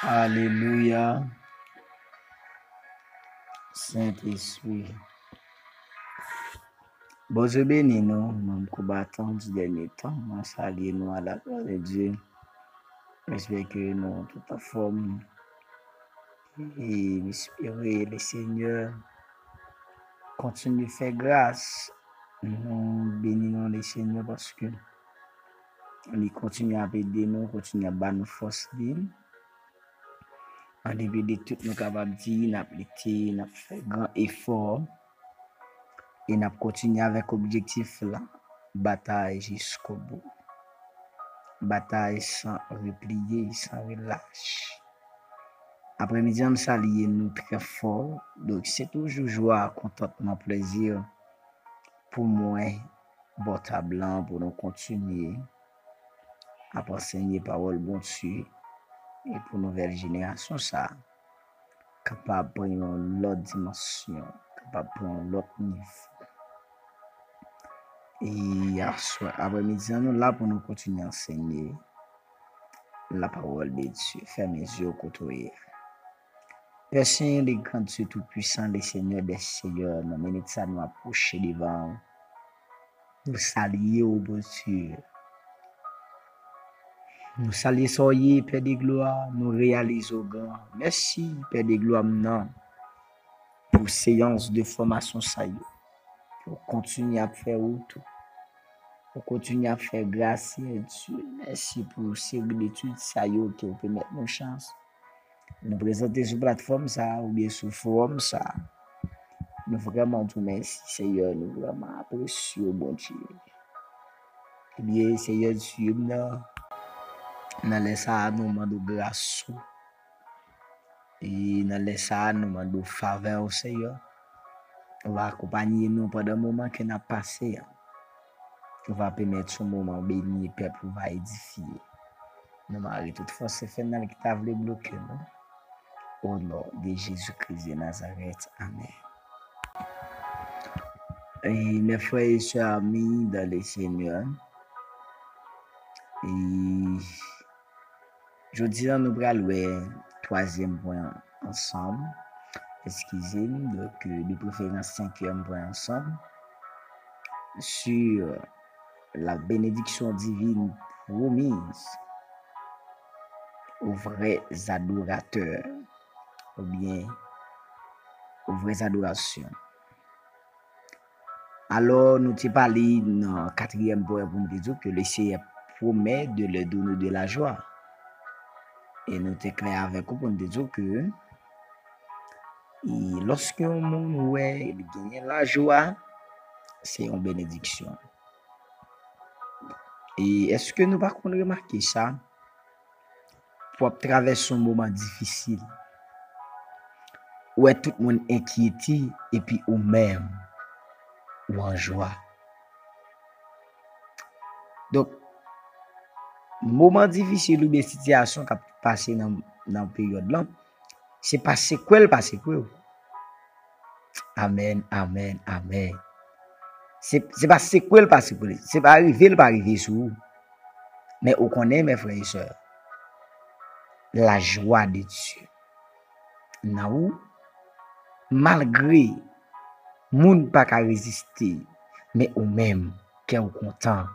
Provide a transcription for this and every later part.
Alléluia, Saint-Esprit. Bon Dieu béni nous, même combattants du dernier temps, nous saluons à la gloire de Dieu. J'espère que nous tout en forme et espérer le Seigneur continue de faire grâce. Nous bénissons le Seigneur parce que il continue à aider nous, continue à battre nos forces. En dépit de tout nous capables de dire, nous avons fait grand effort et nous continué avec l'objectif là, bataille jusqu'au bout. Bataille sans replier, sans relâche. Après-midi, nous saluons nous très fort. Donc, c'est toujours joie, contentement, plaisir pour moi, bota blanc, pour nous continuer à enseigner parole bon Dieu et pour nouvelle génération ça. Capable de prendre l'autre dimension, capable de prendre l'autre niveau. Et après-midi, nous là pour nous continuer à enseigner la parole de Dieu. Ferme les yeux au côté. Père Seigneur, les grands Dieu tout-puissants, les seigneurs des seigneurs, nous menons ça nous approcher devant. Nous saluer au bon Dieu. Nous saluer soyez, Père de gloire, nous réalisons grand. Merci, Père de gloire, non. Pour séance de formation ça y est. Pour continuer à faire tout. Pour continuer à faire grâce à Dieu. Merci pour ces études ça y est qui vous permettent nos chances. Nous présenter sur plateforme ça ou bien sur forum ça. Nous vraiment tout merci Seigneur, nous vraiment apprécions bon Dieu. Eh bien Seigneur Dieu, nous laissons à nous demander grâce et nous laissons à nous demander faveur au Seigneur. On va accompagner nous pendant le moment que nous avons passé. On va permettre ce moment béni, peuple va édifier. Nous m'arrêtons toute force finale qui t'a voulu bloquer nous. Au nom de Jésus-Christ de Nazareth. Amen. Et mes frères et sœurs amis dans le Seigneur. Et je dis nous allons le troisième point ensemble. Excusez-moi, donc de préférence cinquième point ensemble. Sur la bénédiction divine promise aux vrais adorateurs ou bien aux vraies adorations. Alors, nous t'ai parlé dans le quatrième point pour nous dire que le Seigneur promet de leur donner de la joie. Et nous t'ai clair avec vous pour nous dire que lorsque on gagne la joie, c'est une bénédiction. Et est-ce que nous pas remarquer ça? Pour traverser un moment difficile, où est tout le monde inquiété et puis ou même ou en joie. Donc, moment difficile ou des situations qui passé dans la période là, c'est passé quoi, passé quoi. Amen, amen, amen. C'est passé quoi, passé quoi. C'est pas arrivé sur vous. Mais on connaît mes frères et sœurs, la joie de Dieu. Now, malgré moun pas qu'à résister, mais ou même qui est content,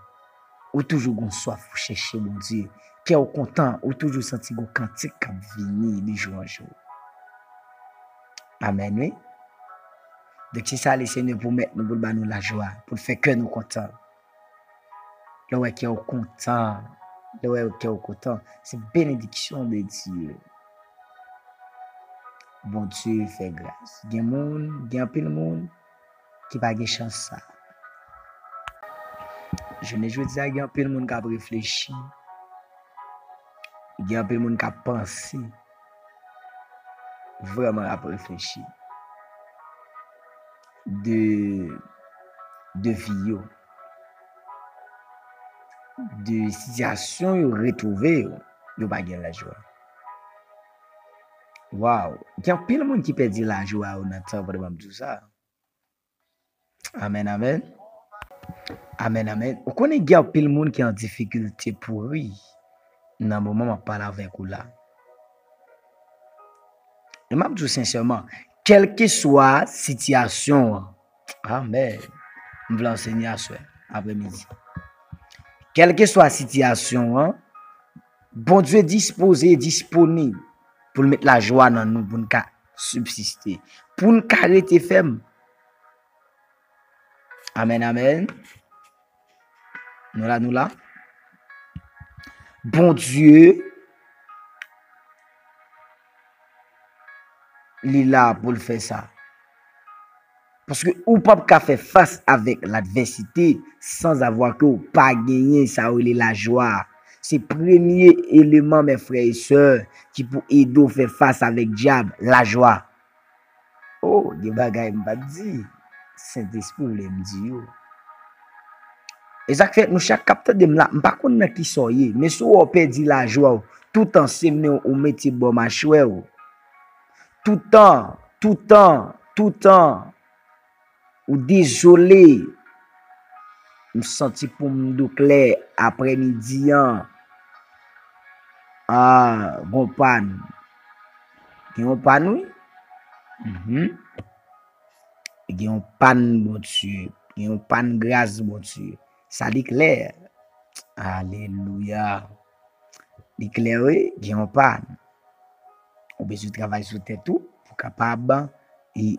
ou toujours gon soif pour chercher mon Dieu, qui est content, ou toujours senti gon cantique qui venir de jour en jour. Amen, oui. Donc c'est ça le Seigneur pour mettre nous pour nous la joie, pour faire que nous contents. Le ouais qui est content, le ouais qui est content, c'est bénédiction de Dieu. Bon Dieu fait grâce. Il y a un peu de monde qui n'a pas chance ça. Je ne veux dire qu'il y a un peu de monde qui a réfléchi. Il y a un peu de monde qui a pensé. Vraiment à réfléchir. De vie, de situation retrouvée, il n'y a pas de la joie. Wow. Il y a pile de monde qui perd la joie au temps pour tout ça. Amen, amen. Amen, amen. Vous connaissez qu'il y a pile de monde qui est en difficulté pour lui. Dans le moment où je parle avec vous là. Je m'aime tout sincèrement, quelle que soit la situation, amen, je vais enseigner à ce après-midi. Quelle que soit la situation, bon Dieu est disposé, disponible pour mettre la joie dans nous, pour nous subsister, pour nous arrêter ferme. Amen, amen. Nous là. Bon Dieu, il est là pour le faire ça. Parce que ou pas faire face avec l'adversité sans avoir que ou pas gagner ça ou la joie. C'est le premier élément, mes frères et sœurs, qui peut aider à faire face avec le diable, la joie. Oh, des bagailles m'pa dit. Saint-Esprit me dit. Et ça fait nous chaque capteur de là, m'pa connait qui soyez, mais si on perd la joie, tout en semé au métier bon marché tout temps ou désolé, me senti pour me clair après-midi bon panne. Bon panne oui. Gen panne bon Dieu, gen panne grâce bon Dieu. Ça dit clair. Alléluia. Dit clair oui, gen panne. On besoin de travailler sur tête tout pour capable et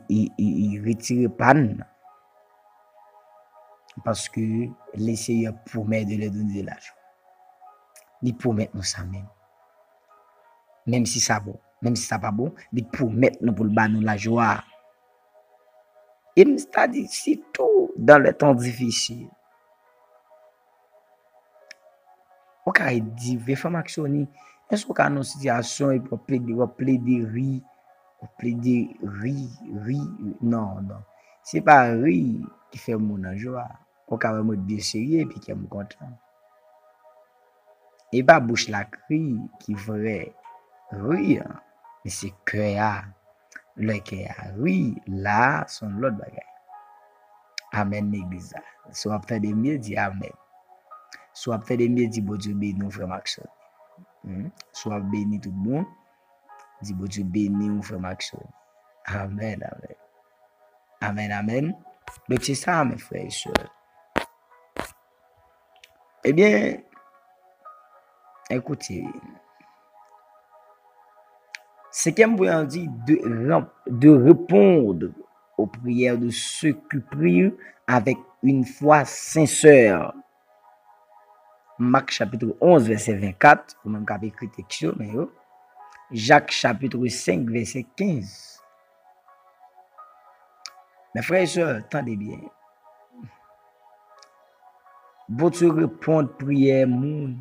retirer panne. Parce que le Seigneur promet de leur donner de l'argent. Il promet nous ça même. Même si ça bon, même si ça pas bon, il promet nous pour le bas nous la joie. Et nous c'est-à-dire surtout dans les temps difficiles. On peut dire, les femmes actionner, est-ce qu'on a une situation et pour plaider rire, non. C'est pas rire qui fait mon joie. On peut vraiment être sérieux et puis qui est content. Et pas bouche la cri qui ferait rire, mais c'est cœur. Le cœur, oui, là, son l'autre bagaille. Amen, l'église. Soit fait des mieux, dit amen. Soit fait des mieux, dit bon Dieu béni, frère Maxon. Soit béni tout le monde, dit bon Dieu béni, frère Maxon. Amen, amen. Amen, amen. Donc c'est ça, mes frères et sœurs. Eh bien, écoutez, ce qu'elle me dit de répondre aux prières de ceux qui prient avec une foi sincère. Marc chapitre 11, verset 24, ou même qu'avec écrit texte, mais Jacques chapitre 5, verset 15. Mes frères et sœurs, attendez bien. Bon Dieu répond prière moun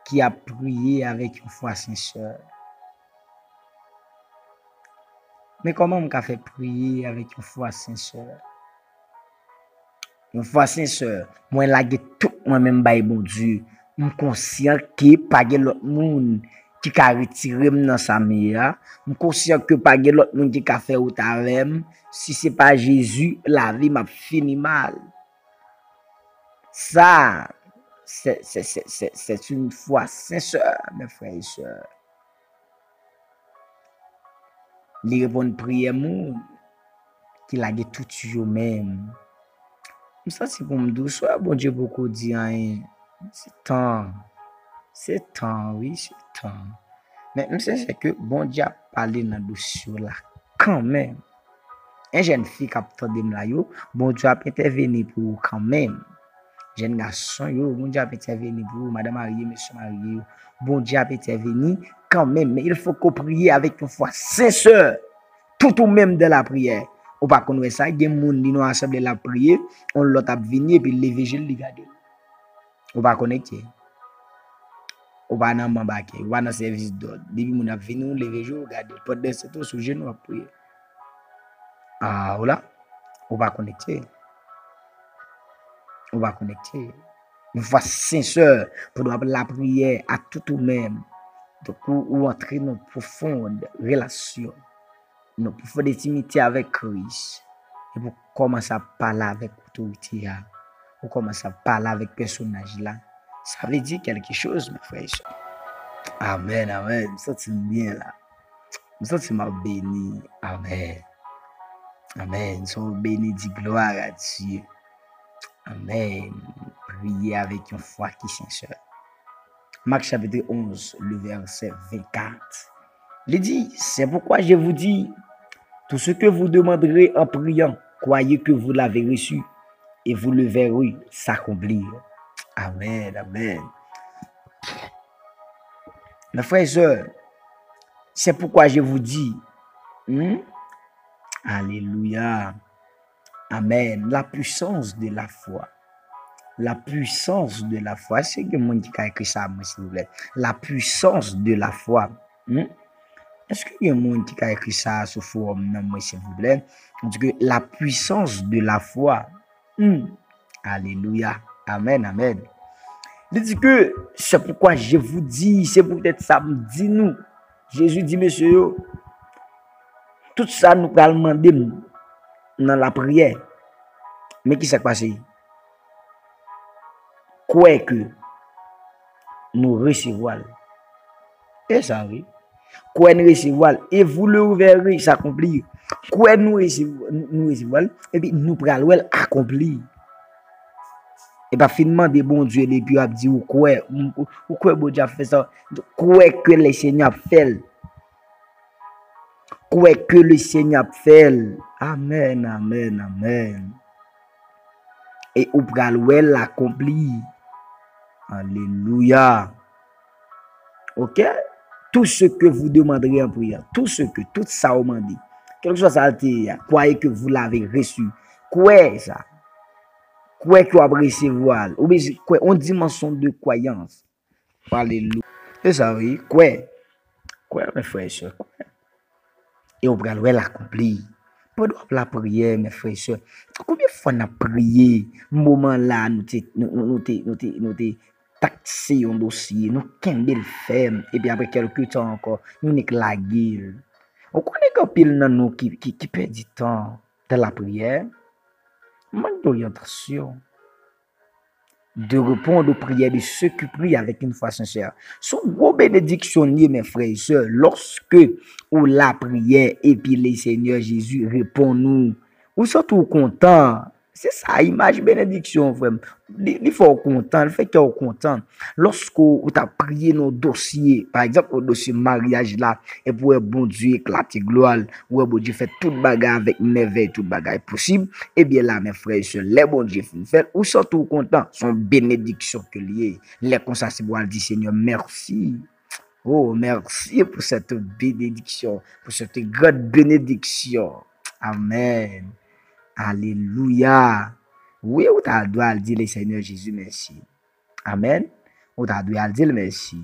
qui a prié avec une foi sincère. Mais comment on fait prier avec une foi sincère? Une foi sincère, moi lage tout moi-même bay bon Dieu. Je suis conscient que pas l'autre monde qui a retiré dans sa meilleure. Je suis conscient que pas l'autre monde qui a fait ou avec. Si c'est pas Jésus, la vie m'a fini mal. Ça, c'est une foi sincère, mes frères et sœurs. Les répondre prière moun qui lage tout eux-même. Ça c'est pour me dire, soit bon Dieu beaucoup dit c'est temps, oui, c'est temps. Mais c'est que bon Dieu a parlé dans le dossier là quand même. Un jeune fille qui a entendu là yo, bon Dieu a intervenu pour quand même. Jeune garçon yo, bon Dieu a intervenu pour madame mariée, monsieur marié, bon Dieu a intervenu quand même. Mais il faut qu'on prie avec une foi sincère, tout ou même de la prière. Ou pas connaître ça, il y a des gens qui nous assemblent la prière, on l'autre a venu et puis lever je le regarder. Ou pas connecter. Ou pas dans m'embarquer, ou pas dans service d'ordre. Depuis mon a venu lever je regarder. Pendant ce temps sous genou à prier. Ah voilà. Ou pas connecter. Ou pas connecter. Une fois sincère pour la prière à tout ou même. Donc, ou entrer dans une profonde relation, dans une profonde intimité avec Christ. Et pour commencer à parler avec l'autorité, pour commencer à parler avec le personnage là, ça veut dire quelque chose, mes frères et sœurs. Amen, amen. Je me sens bien là. Je me sens béni. Amen. Amen. Nous sommes bénis, dit gloire à Dieu. Amen. Priez avec une foi qui est sincère. Marc chapitre 11, le verset 24. Il dit, c'est pourquoi je vous dis, tout ce que vous demanderez en priant, croyez que vous l'avez reçu et vous le verrez s'accomplir. Amen, amen. Mes frères et sœurs, c'est pourquoi je vous dis, alléluia, amen, la puissance de la foi. La puissance de la foi, c'est que monde qui a écrit ça, s'il vous plaît. La puissance de la foi. Est-ce qu'il y a un monde qui a écrit ça sur forum, non, s'il vous plaît? On dit que la puissance de la foi. Alléluia. Amen, amen. Il dit que c'est pourquoi je vous dis, c'est peut-être ça me dit nous. Jésus dit, monsieur, tout ça nous va demander dans la prière. Mais qui s'est passé? Quoi que nous recevons. Et ça, oui. Quoi nous recevons, et vous le verrez s'accomplir. Quoi nous recevons, et puis nous prenons accomplir. Et pas finalement des bons Dieu, et puis on dit, ou quoi bon Dieu a fait ça, quoi que le Seigneur fait. Quoi que le Seigneur fait. Amen, amen, amen. Et ou prenons l'accomplir. Alléluia. Ok? Tout ce que vous demanderez en prière, tout ça vous demandez, quelque chose à dire, croyez que vous l'avez reçu. Quoi ça? Quoi que vous avez recevoir? Ou bien, quoi, une dimension de croyance. Alléluia. Et ça, oui, quoi, mes frères et sœurs, quoi. Et on va l'accomplir. Pendant la prière, mes frères et sœurs, combien de fois on a prié, moment là, nous taxé un dossier, nous kembel ferme, et puis après quelques temps encore, nous n'est que la gueule. On connaît qu'un pile dans nous qui perd du temps dans la prière. Manque d'orientation, de répondre aux prières de ceux qui prient avec une foi sincère. Son gros bénédiction, mes frères et sœurs, lorsque ou la prière et puis le Seigneur Jésus répond nous, ou surtout content. C'est ça, image bénédiction, frère. Il faut content, le fait qu'il est content. Lorsque vous avez prié nos dossiers, par exemple, au dossier mariage là, et pour un bon Dieu éclater gloire, ou un bon Dieu fait toute bagarre avec merveille, toute bagarre possible, et bien là, mes frères et sœurs, les bon Dieu fait, ou surtout content, son bénédiction que lié. Les comme ça, c'est pour dire Seigneur, merci. Oh, merci pour cette bénédiction, pour cette grande bénédiction. Amen. Alléluia. Oui, on doit dire le Seigneur Jésus merci. Amen. On doit dire merci.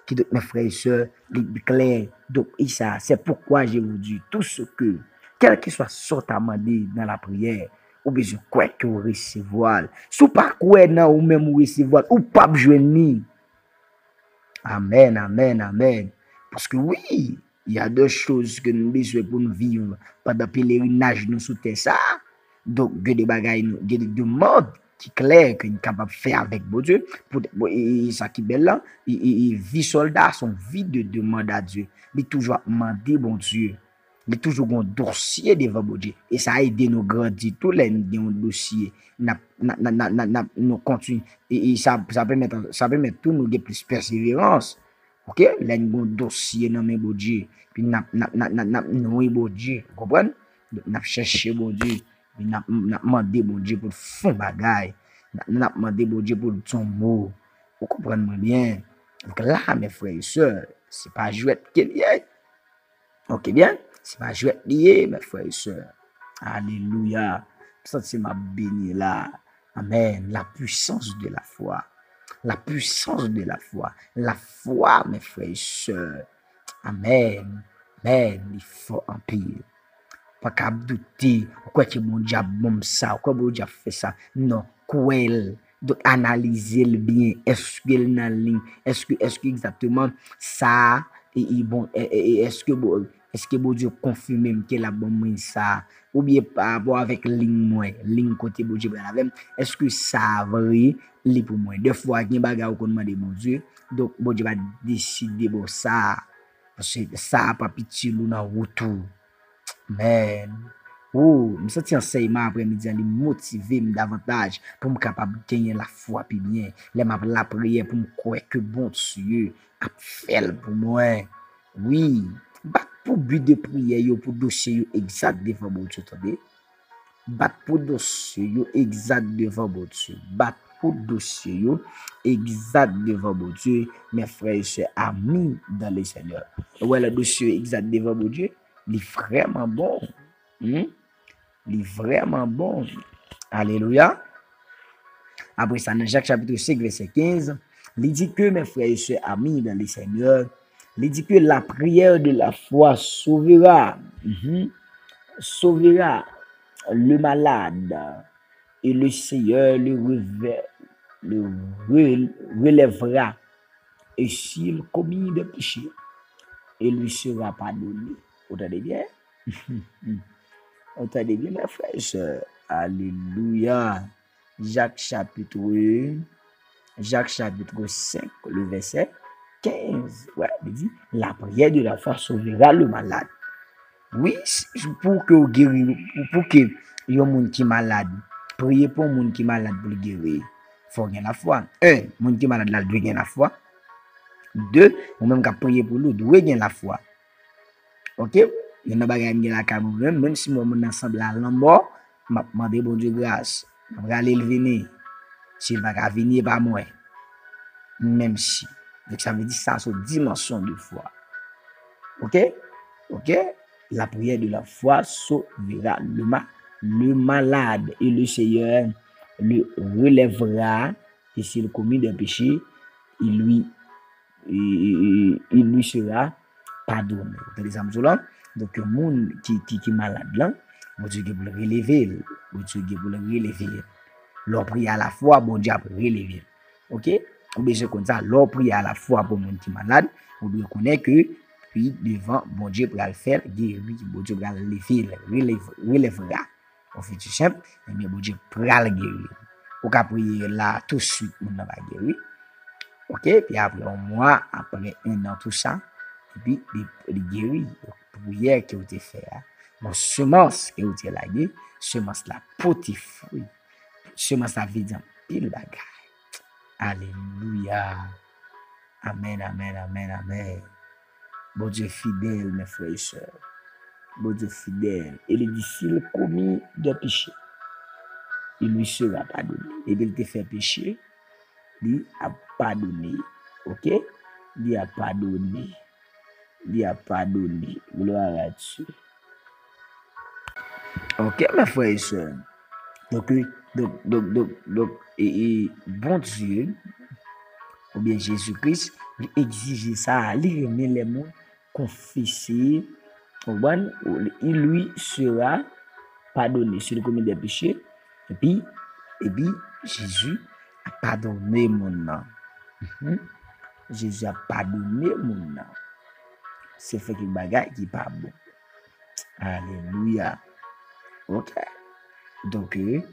Qui donc mes frères et sœurs, les clairs, donc ça, c'est pourquoi je vous dis tout ce que, quel que soit sorte à demander dans la prière, ou besoin quoi que vous recevoir. Si pas quoi non ou même vous recevoir, ou pas besoin. Amen, amen, amen. Parce que oui, il y a deux choses que nous besoin pour nous vivre pendant le pèlerinage nous sous terre ça. Donc, il y a des bagailles, il y a des demandes qui clair que nous sommes capables de faire avec bon Dieu. Pour ça qui est belle là, vie soldat, son vie de demande à Dieu. Il est toujours demandé bon Dieu. Il est toujours un dossier devant bon Dieu. Et ça a aidé nous grandir. Tous les dossiers. Nous continuons. Et ça permet tout nous de plus persévérance. Ok? Là, nous avons un dossier dans mes bon Dieu. Puis nous bon Dieu. Vous comprenez? Nous cherché bon Dieu. Nous demandé bon Dieu pour faire bagaille. Nous demandé bon Dieu pour son mot. Vous comprenez bien? Donc là, mes frères et sœurs, c'est pas jouet qu'il y a. Ok, bien? C'est pas jouet lié, mes frères et sœurs. Alléluia. Ça, c'est ma béni là. Amen. La puissance de la foi. La puissance de la foi. La foi, mes frères et sœurs. Amen. Amen. Il faut en pire. Pas qu'à douter. Pourquoi que mon diable bon ça? Pourquoi mon diable fait ça? Non. Quoi Donc, analyser le bien. Est-ce que dans ligne, est-ce que exactement ça, bon, est-ce que bon Dieu confirme que la bonne ça, ou bien par rapport avec ligne côté bon Dieu, est-ce que ça vrai, li pour moi. Des fois, il y a des bagages qu'on demande bon Dieu, donc bon Dieu va décider bon ça, parce que ça pas petit ou dans retour. Man. Oh, je sens enseignement après-midi, il motiver davantage pour me capable de gagner la foi puis bien. La prière pour me croire que bon Dieu a fait pour moi. Oui, bat pour but de prière, pour dossier exact devant bon Dieu, attendez. Bat pour dossier exact devant bon Dieu. Bat pour dossier exact devant bon Dieu, mes frères et sœurs, amis dans le Seigneur. Ouais, le dossier exact devant bon Dieu, il est vraiment bon. Il est vraiment bon. Alléluia. Après ça, dans Jacques chapitre 5, verset 15, il dit que mes frères et sœurs amis dans le Seigneur, il dit que la prière de la foi sauvera, sauvera le malade et le Seigneur le relèvera. Et s'il commet des péchés, il lui sera pardonné. Vous entendez bien? Entendez bien, mes frères et sœurs. Alléluia. Jacques chapitre 5, le verset 15. Ouais, il dit, la prière de la foi sauvera le malade. Oui, pour que vous guérissez, pour que il y ait un monde qui est malade, priez pour un monde qui est malade pour le guérir. Il faut gagner la foi. Un, monde qui est malade là, doit gagner la foi. Deux, ou même qu'à prier pour lui, doit gagner la foi. Ok? Il y a des gens qui ont même si moi, mon ensemble à l'embord, je demande bon Dieu grâce. Je vais aller le venir. S'il va venir par moi. Même si. Donc ça veut dire ça, c'est une dimension de foi. Ok? Ok? La prière de la foi sauvera le malade et le Seigneur le relèvera. Et s'il commet des péchés, il lui sera pardonné. Donc, le monde qui est malade là, bon Dieu pour le relever. Bon Dieu pour le relever. L'on prie à la fois, bon Dieu pour relever. Ok? Ou bien c'est comme ça, l'on prie à la fois pour le monde qui est malade, on doit connaître que puis devant, bon Dieu pour le faire, guérir, bon Dieu pour le relèvera. On fait tout simple, mais bon Dieu pour le guérir. On peut prier là tout de suite, on va guérir. Ok, puis après un mois, après un an, tout ça, et puis il guérit. Prière que vous avez fait, mon semence que vous avez lagué, semence la petit fruit, semence la vie dans pile bagaille. Alléluia. Amen, amen, amen, amen. Bon Dieu fidèle, mes frères et sœurs. Bon Dieu fidèle. Et les disciples commis de péché, il lui sera pardonné. Et il te fait péché, il a pardonné. Ok? Il a pardonné. Il a pardonné. Gloire là-dessus. Ok, mes frères et sœurs. Donc, bon Dieu, ou bien Jésus-Christ, il exige ça, il remet les mots confessés. Il lui sera pardonné sur le commis des péchés. Et puis, Jésus a pardonné mon nom. Jésus a pardonné mon nom. C'est fait que bagaille qui pas bon. Alléluia. Ok. Donc, mes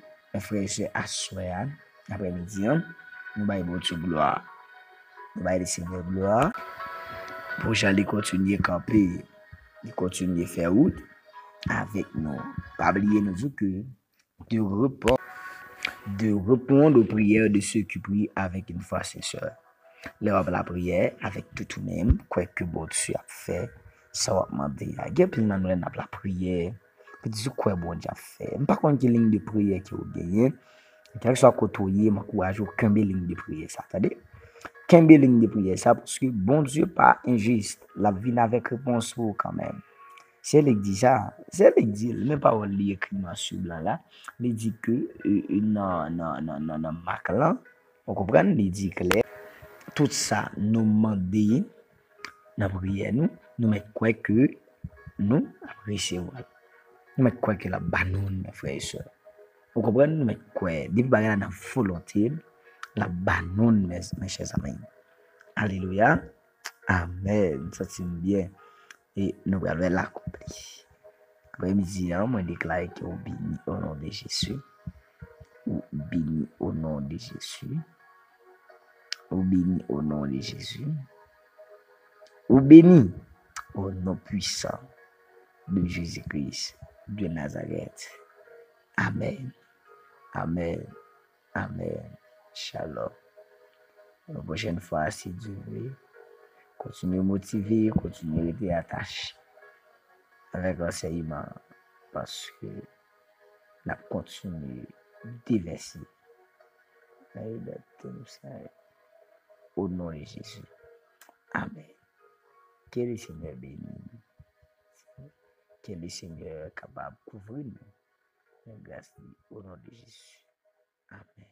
frères et sœurs, à soir, après-midi, nous allons votre gloire. Nous allons laisser votre gloire. Pour j'aller continuer à camper, continuer à faire route avec nous. Pas oublier nous que de répondre aux prières de ceux qui prient avec une foi sincère. Leur la prière avec tout même, quoi que bon Dieu a fait, ça va demander. Il y a plein de gens la prière, pour dire quoi bon Dieu a fait. Par contre, il y a une ligne de prière qui vous gagne. Quel que soit côtoyer, m'encourage aucun ligne de prière, ça. C'est-à-dire, qu'un ligne de prière, ça, parce que bon Dieu pas injuste. La vie avec réponse pour quand même. Si elle dit ça, si elle dit, même pas on lit écrit sur blanc là, il dit que non, marque là, on comprend, il dit clair. Tout ça nous demande dans la prière, nous mettons quoi que nous recevons. Nous mettons quoi que la banane, mes frères et sœurs. Vous comprenez, nous mettons quoi? Des bagages dans la volonté, la banon, mes chers amis. Alléluia. Amen. Ça c'est bien. Et nous allons l'accomplir. Après-midi, moi déclare que vous béni au nom de Jésus. Ou béni au nom de Jésus. Ou béni au nom de Jésus. Ou béni au nom puissant de Jésus-Christ de Nazareth. Amen. Amen. Amen. Shalom. La prochaine fois, si Dieu veut, continuez motiver, continuez à être attaché avec l'enseignement parce que la continue déverser au nom de Jésus. Amen. Que le Seigneur bénisse. Que le Seigneur est capable de couvrir nous. Grâce au nom de Jésus. Amen.